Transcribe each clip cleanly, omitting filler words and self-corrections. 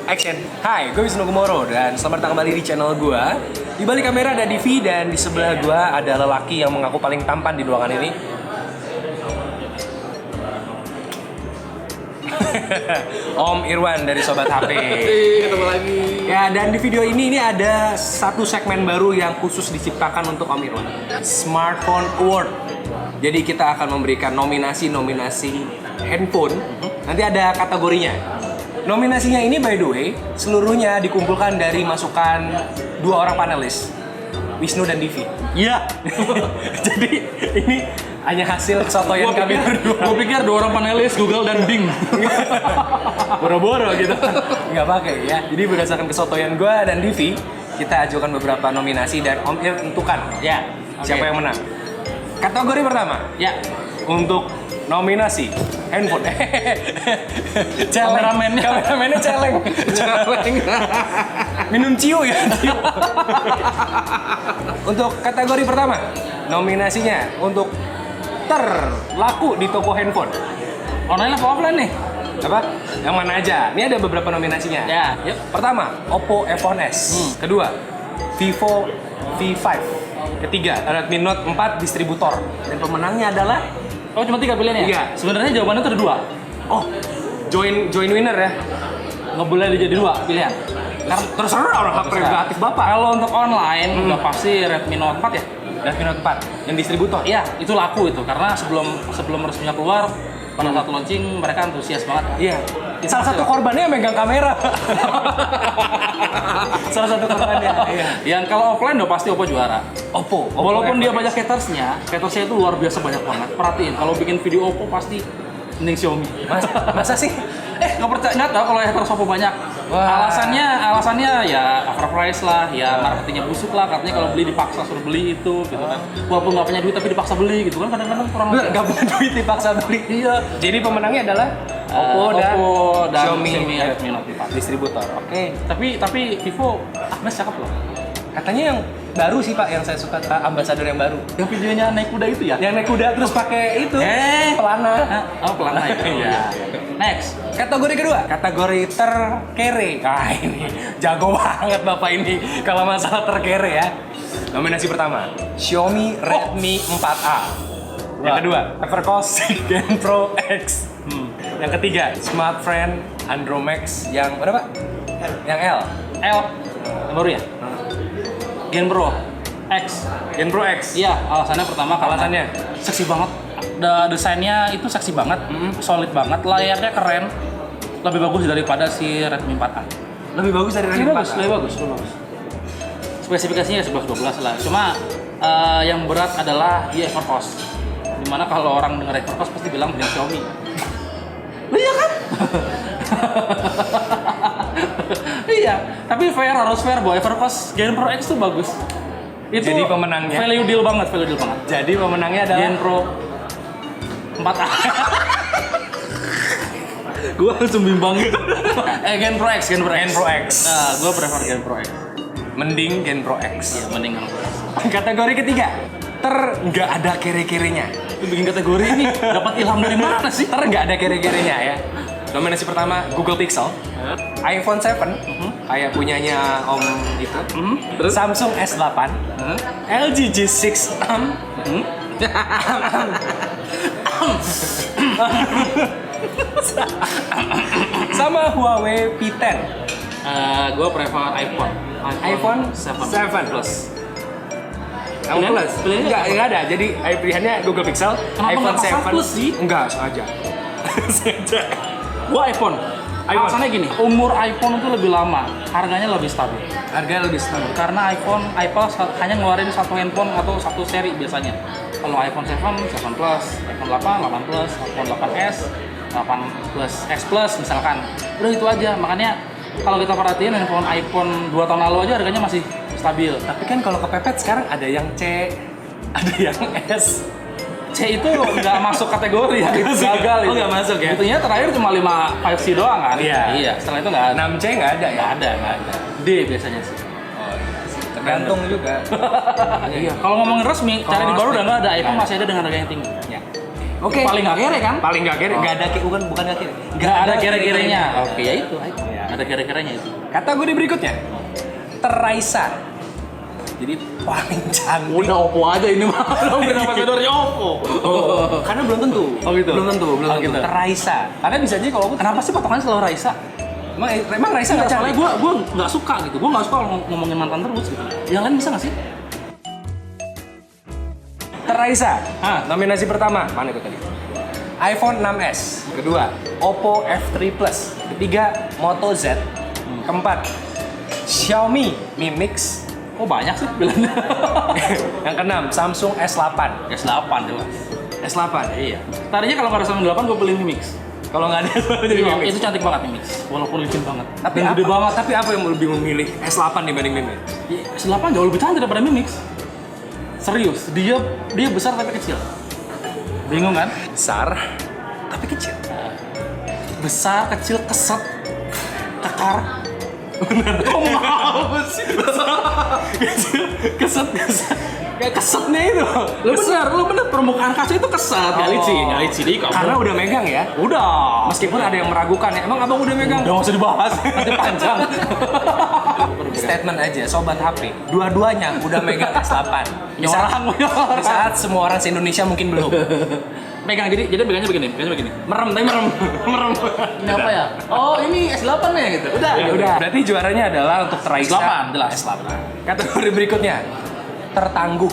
Action. Hai, gue Wisnu Kumoro dan selamat datang kembali di channel gue. Di balik kamera ada Divi dan di sebelah gue ada lelaki yang mengaku paling tampan di ruangan ini. Om Irwan dari Sobat HP. Ketemu lagi. Ya, dan di video ini ada satu segmen baru yang khusus diciptakan untuk Om Irwan. Smartphone Award. Jadi kita akan memberikan nominasi-nominasi handphone. Nanti ada kategorinya. Nominasinya ini by the way, seluruhnya dikumpulkan dari masukan dua orang panelis, Wisnu dan Divi. Iya. Jadi ini hanya hasil kesotoyan kami berdua. Gue pikir dua orang panelis Google dan Bing. Boro-boro gitu. Nggak pakai ya. Jadi berdasarkan kesotoyan gue dan Divi, kita ajukan beberapa nominasi dan Om Ir tentukan Ya. siapa yang menang. Kategori pertama, Ya. untuk nominasi handphone. Kameramennya. Kameramennya celeng. Minum ciu ya. Ciu. Untuk kategori pertama, nominasinya untuk terlaku di toko handphone. Online apa offline nih? Apa? Yang mana aja? Ini ada beberapa nominasinya. Ya. Yuk. Pertama, Oppo F1 S. Kedua, Vivo V5. Ketiga, Redmi Note 4 distributor. Dan pemenangnya adalah Oh, cuma 3 pilihan ya? Iya. Sebenarnya jawabannya tuh ada 2. oh, join winner ya. Nggak boleh jadi 2 pilihan. Karena terserah orang hak prerogatif Bapak. Kalau untuk online udah pasti Redmi Note 4 ya? Redmi Note 4 yang distributor. Iya, itu laku itu karena sebelum resminya keluar pada saat launching mereka antusias banget. Iya. Salah satu korbannya yang megang kamera. Salah satu korbannya. Iya. Yang kalau offline udah pasti Oppo juara. Oppo. Walaupun dia F1 S. banyak hatersnya itu luar biasa banyak banget. Perhatiin, kalau bikin video Oppo pasti mending Xiaomi. Masa sih? Nggak percaya, nggak tahu kalau haters Oppo banyak. Wah. Alasannya ya overprice lah, ya marketingnya busuk lah. Katanya kalau beli dipaksa suruh beli itu, gitu kan. Walaupun nggak punya duit tapi dipaksa beli, gitu kan. Kadang-kadang kurang. Nggak punya duit dipaksa beli. Iya. Jadi pemenangnya adalah Oppo dan Xiaomi Redmi Note 4. distributor. Oke. Tapi Vivo, Mas cakep loh. Katanya yang baru sih Pak, yang saya suka ambasador yang baru. Yang videonya naik kuda itu ya? Yang naik kuda terus pakai itu. Pelana. Oh, pelana itu. Iya. Next. Kategori kedua, kategori terkere. Nah ini jago banget Bapak ini kalau masalah terkere ya. Nominasi pertama, Xiaomi Redmi 4A. Yang kedua, Evercost Gen Pro X. Yang ketiga, Smartfren Andromax yang berapa? Yang L. Yang baru ya? Gen Pro X. Gen Pro X. Iya, alasannya pertama karena Alasannya? seksi banget. Desainnya itu seksi banget, solid banget, layarnya keren. Lebih bagus daripada si Redmi 4A. Lebih bagus dari Redmi 4A. Lebih bagus. Spesifikasinya 11-12 lah. Cuma yang berat adalah di Evercost. Dimana kalau orang dengar Evercost pasti bilang dengan Xiaomi. Iya kan? Iya, tapi harus fair bahwa Evercost Gen Pro X tuh bagus. Itu Jadi pemenangnya? value deal banget. Jadi pemenangnya adalah Gen Pro 4A. Gue langsung bimbang gitu. Gen Pro X. Gen Pro X. Nah, gue prefer Gen Pro X. Mending Gen Pro X. Iya, mending Gen Pro X. Kategori ketiga, nggak ada kere-kerenya. Itu bikin kategori ini dapat ilham dari mana sih? Nggak ada kere-kerenya ya. Nominasi pertama Google Pixel, iPhone 7, kayak punyanya Om itu, Terus? Samsung S8, LG G6, sama Huawei P10. Gue prefer iPhone 7 Plus. Yang Pilihan? Plus? Pilihannya Nggak ada. Jadi pilihannya Google Pixel, Kenapa iPhone nggak pasang 7 Plus sih? Enggak, sengaja. Sengaja. Gue iPhone. Alasannya gini, umur iPhone itu lebih lama, harganya lebih stabil. Harganya lebih stabil. Karena Apple hanya ngeluarin satu handphone atau satu seri biasanya. Kalau iPhone 7 Plus, iPhone 8 Plus, iPhone 8s, 8 Plus, X Plus misalkan. Udah itu aja. Makanya kalau kita perhatiin handphone iPhone 2 tahun lalu aja harganya masih stabil. Tapi kan kalau kepepet sekarang ada yang C, ada yang S. C itu nggak masuk kategori ya, itu gagal Oh, nggak masuk ya? Itunya terakhir cuma 5C doang kan? Iya. Setelah itu nggak ada. 6C nggak ada ya? Nggak ada. D biasanya sih. Oh, iya sih. Tergantung juga. Iya. Kalau ngomongin resmi, Kalau cari di baru resmi, udah nggak ada. iPhone nggak masih ada dengan harga yang tinggi. Ya. Oke. Paling nggak kere kan? Paling nggak kere, nggak ada bukan nggak kere. Nggak ada kere-kerenya. Oke, ya itu. Ya. Ada kira-kiranya itu. Kategori berikutnya, Teraisa. Jadi paling cantik. Udah Oppo aja ini mah. Lo brand ambassador-nya Oppo. Karena belum tentu. Oh gitu? Belum tentu. Gitu. Teraisa. Karena bisa aja kalau Kenapa sih potongannya selalu Raisa? emang Raisa nggak Soalnya cantik. gue nggak suka gitu. Gue nggak suka kalau ngomongin mantan terus gitu. Yang lain bisa nggak sih? Teraisa. Ah. Nominasi pertama, mana itu tadi? iPhone 6s. Kedua, Oppo F3 Plus. Ketiga, Moto Z. Keempat, Xiaomi Mi Mix. Oh banyak sih bilangnya. Yang keenam, Samsung S8. S8 jelas. S8. Iya. Tadinya kalau nggak ada Samsung 8 gue beli Mi Mix. Kalau nggak ada jadi Mi Mix. Itu cantik banget Mi Mix. Walaupun licin banget. Tapi Dan apa, gede banget. tapi apa yang lebih memilih S8 dibanding Mi Mix? S8 jauh lebih cantik daripada Mi Mix. Serius, dia besar tapi kecil. Bingung kan? Besar, tapi kecil. Besar, kecil, keset, kekar. Bener. Kok mau sih? Keset. Kayak kesetnya itu. Lu bener permukaan kaca itu keset. Gak licin di Karena udah megang ya. Udah. Meskipun ada yang meragukan ya. Emang abang udah megang? Udah nggak usah dibahas, nanti panjang. Statement aja, sobat HP. Dua-duanya udah megang S8. Di saat, Nyorang. di saat semua orang se-Indonesia mungkin belum. Megang, jadi megangnya begini. Merem. Ini apa ya? Oh ini S8 ya gitu. Udah. Ya udah. Berarti juaranya adalah untuk Teraisa. S8 jelas. S8. Kategori berikutnya, tertangguh.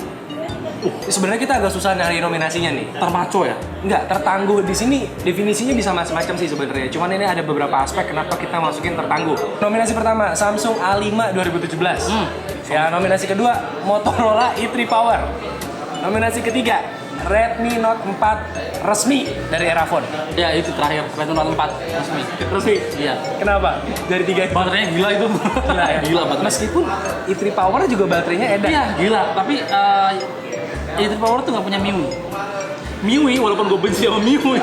Sebenarnya kita agak susah nyari nominasinya nih. Termaco ya? Enggak, tertangguh di sini definisinya bisa macam-macam sih sebenarnya. Cuman ini ada beberapa aspek kenapa kita masukin tertangguh. Nominasi pertama, Samsung A5 2017. Ya, nominasi kedua, Motorola E3 Power. Nominasi ketiga, Redmi Note 4 resmi dari Erafone. Ya itu terakhir, Redmi Note 4 resmi. Resmi? Iya. Kenapa? Dari tiga itu. Baterainya gila itu. Gila ya? Gila baterainya. Meskipun E3 Power juga baterainya edan. Iya, gila. Tapi E3 Power tuh nggak punya MIUI, walaupun gue benci sama MIUI,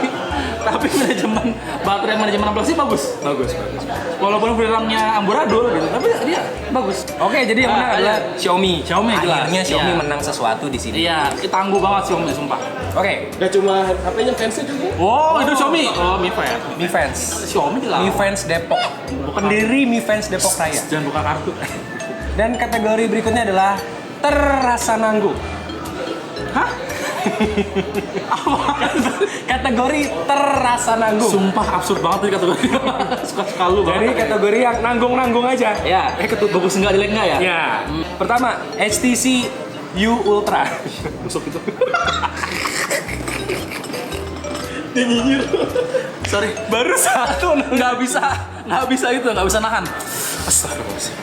tapi manajemen aplikasi bagus. Bagus. Walaupun VRAM-nya amburadul gitu, tapi dia bagus. Oke, jadi yang menang adalah Xiaomi. Xiaomi jelas. Akhirnya Xiaomi Iya. menang sesuatu di sini. Iya, tangguh banget Xiaomi sumpah. Oke, Gak cuma HP-nya fansnya juga. Wow, itu Xiaomi. Oh, Mi Fans. Mi Fans. Xiaomi jelas. Mi Fans Depok. Pendiri Mi Fans Depok Raya. Jangan buka kartu. Dan kategori berikutnya adalah terasa nanggung. Hah? Kategori terasa nanggung. Sumpah absurd banget tadi kategori. Suka-suka lu Jadi banget. kategori yang nanggung-nanggung aja. Ya, ketut bagus enggak, jelek enggak ya? Ya. Pertama, HTC U Ultra. Busuk itu. Dia nyinyir. Sorry, Baru satu. nggak bisa itu, nggak bisa nahan. Astagfirullahaladzim.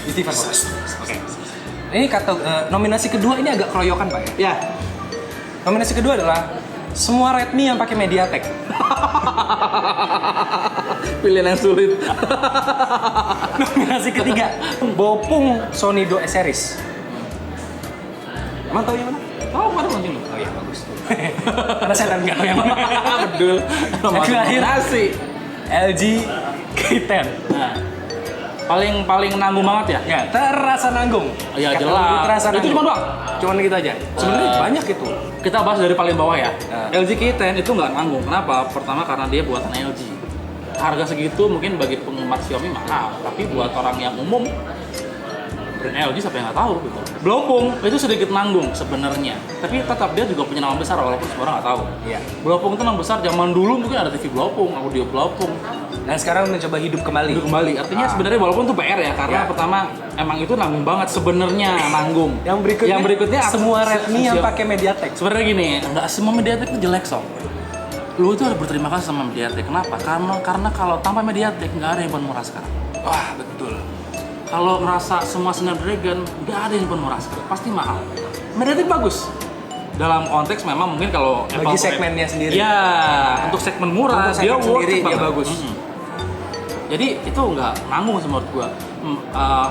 Istighfar. Oke. Ini nominasi kedua ini agak keroyokan, Pak ya. Ya, Nominasi kedua adalah semua Redmi yang pakai MediaTek. pilihan yang sulit. Nominasi ketiga, Bopung Sony 2 series. Emang tahu yang mana? Oh, mana penting? Oh iya, bagus. Karena saya nggak tahu yang mana. Betul. Yang terakhir, Nasi. LG K10. Nah, paling nanggung banget ya? Ya, terasa nanggung. Ya, Kategori jelas. Terasa Itu nanggung. cuma doang? Cuman gitu aja. Sebenarnya banyak itu. Kita bahas dari paling bawah ya. Nah. LG K10 itu nggak nanggung. Kenapa? Pertama karena dia buatan LG. Harga segitu mungkin bagi penggemar Xiaomi mahal, tapi buat orang yang umum brand LG siapa yang nggak tahu gitu. Blopung itu sedikit nanggung sebenarnya, tapi tetap dia juga punya nama besar walaupun semua orang nggak tahu. Iya. Blopung itu nama besar zaman dulu mungkin ada TV Blopung, audio Blopung. Dan sekarang mencoba hidup kembali. Itu kembali. Artinya sebenarnya walaupun itu PR ya, karena Ya. pertama emang itu nanggung banget sebenarnya nanggung. Yang berikutnya semua Redmi yang pakai MediaTek. Sebenarnya gini, nggak semua MediaTek itu jelek sob. Lu itu harus berterima kasih sama MediaTek. Kenapa? Karena kalau tanpa MediaTek nggak ada handphone murah sekarang. Wah, betul. Kalau ngerasa semua Snapdragon nggak ada handphone murah sekarang, pasti mahal. MediaTek bagus. Dalam konteks memang mungkin kalau Bagi segmennya sendiri. Ya, untuk segmen murah Untuk dia segmen worth sendiri it dia banget. bagus. Jadi itu nggak nanggung sih menurut gua.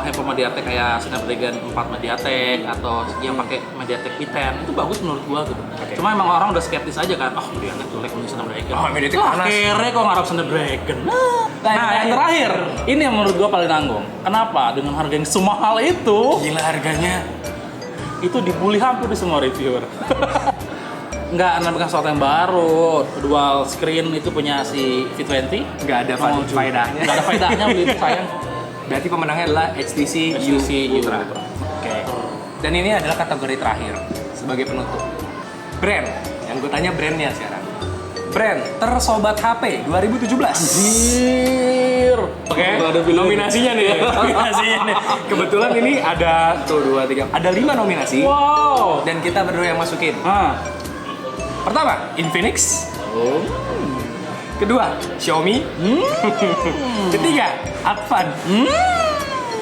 Handphone MediaTek kayak Snapdragon 4 MediaTek atau yang pakai MediaTek P10 itu bagus menurut gua gitu. Cuma emang orang udah skeptis aja kan, MediaTek jelek punya Snapdragon. Oh, MediaTek Lah, panas. kere kok ngarep Snapdragon. Nah, yang terakhir, ini yang menurut gua paling nanggung. Kenapa? Dengan harga yang semahal itu, Gila harganya. itu dibully hampir di semua reviewer. Nggak, bukan sesuatu yang baru. Dual screen itu punya si V20. Nggak ada faedahnya. Nggak ada faedahnya beli itu sayang. Berarti pemenangnya adalah HTC U Ultra. Oke. Dan ini adalah kategori terakhir sebagai penutup. Brand. Yang gue tanya brandnya sekarang. Brand tersobat HP 2017. Anjir. Oke. Nominasinya nih. Nominasinya nih. Kebetulan ini ada 5 nominasi. Wow. Dan kita berdua yang masukin. Pertama, Infinix. Kedua, Xiaomi. Ketiga, Advan.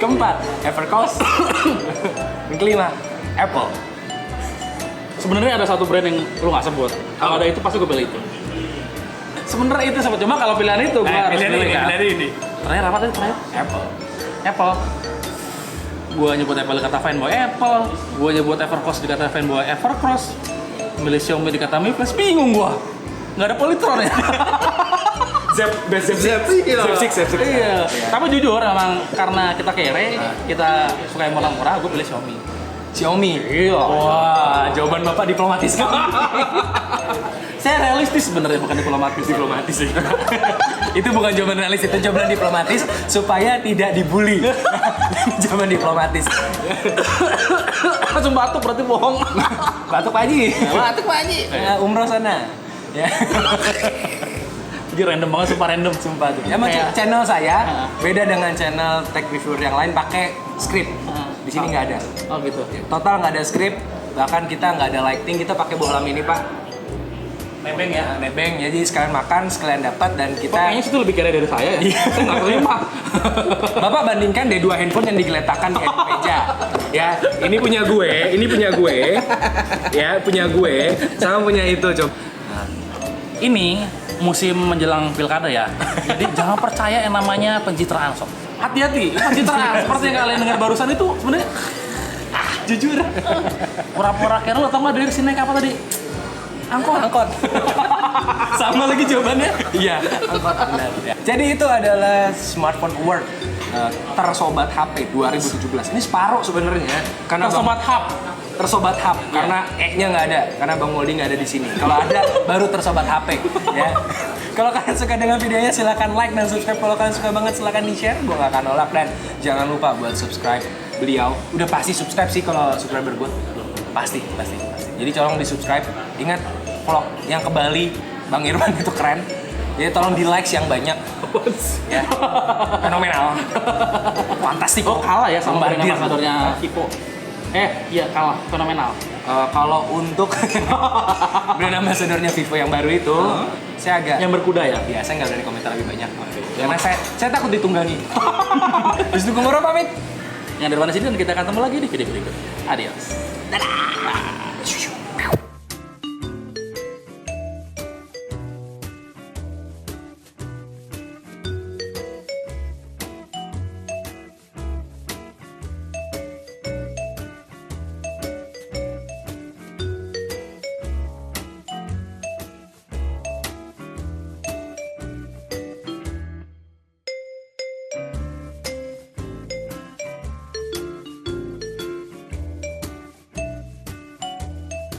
Keempat, Evercost. Dan kelima, Apple. Sebenarnya ada satu brand yang lu nggak sebut. Kalau ada itu pasti gue pilih itu. Sebenarnya itu sama, cuma kalau pilihan itu gue harus pilih kan. ini. Terakhir apa tadi terakhir? Apple. Gue nyebut Apple dikata fanboy Apple. Gue nyebut Evercost dikata fanboy Evercross. Milih Xiaomi dikata Mi Plus, bingung gue. Nggak ada Polytron ya. Zep 6. Iya. Tapi jujur emang karena kita kere, kita suka yang murah-murah, gue pilih Xiaomi. Xiaomi. Iya. Wah, jawaban Bapak diplomatis kan? Saya realistis sebenarnya, bukan diplomatis. Diplomatis sih. Itu bukan jawaban realis, itu jawaban diplomatis supaya tidak dibully. Jawaban diplomatis. Langsung batuk berarti bohong. Batuk Pak Haji. Batuk Pak Haji. Umroh sana. Ya. Jadi random banget, sumpah tuh. Emang Kayak- channel saya beda dengan channel tech reviewer yang lain pakai script. Di sini nggak ada. Oh gitu. Total nggak ada script. Bahkan kita nggak ada lighting. Kita pakai bohlam ini Pak. Nebeng ya. Nebeng. Jadi sekalian makan, sekalian dapat dan Kok kita. kayaknya situ lebih kere dari saya ya? Saya nggak terima. Bapak bandingkan deh 2 handphone yang digeletakkan di meja. Ya, ini punya gue, ya punya gue, sama punya itu coba. Ini musim menjelang pilkada ya. Jadi jangan percaya yang namanya pencitraan sob. Hati-hati, pencitraan seperti yang kalian dengar barusan itu sebenarnya jujur. Pura-pura kere lo tau nggak dari sini naik apa tadi? Angkot. Sama lagi jawabannya? Iya, angkot benar. Ya. Jadi itu adalah Smartphone Award tersobat HP 2017. Ini separuh sebenarnya karena Tersobat hub. tersobat hub karena E-nya nggak ada, karena Bang Moldi nggak ada di sini. Kalau ada baru tersobat HP ya. Kalau kalian suka dengan videonya silakan like dan subscribe. Kalau kalian suka banget silakan di share, gue nggak akan nolak. Dan jangan lupa buat subscribe beliau. Udah pasti subscribe sih kalau subscriber gue. Pasti. Jadi tolong di subscribe. Ingat vlog yang ke Bali Bang Irwan itu keren. Jadi tolong di likes yang banyak. Ya. Fenomenal. Fantastik. Oh kalah ya sama brand Bombardir. ambassadornya Vivo. Iya kalah, fenomenal. Kalau untuk brand ambassadornya Vivo yang baru itu, saya agak Yang berkuda ya? ya saya nggak berani komentar lebih banyak. Karena saya takut ditunggangi. Wisnu Kumoro pamit. Yang dari mana sini dan kita akan ketemu lagi di video berikut. Adios. Dadah.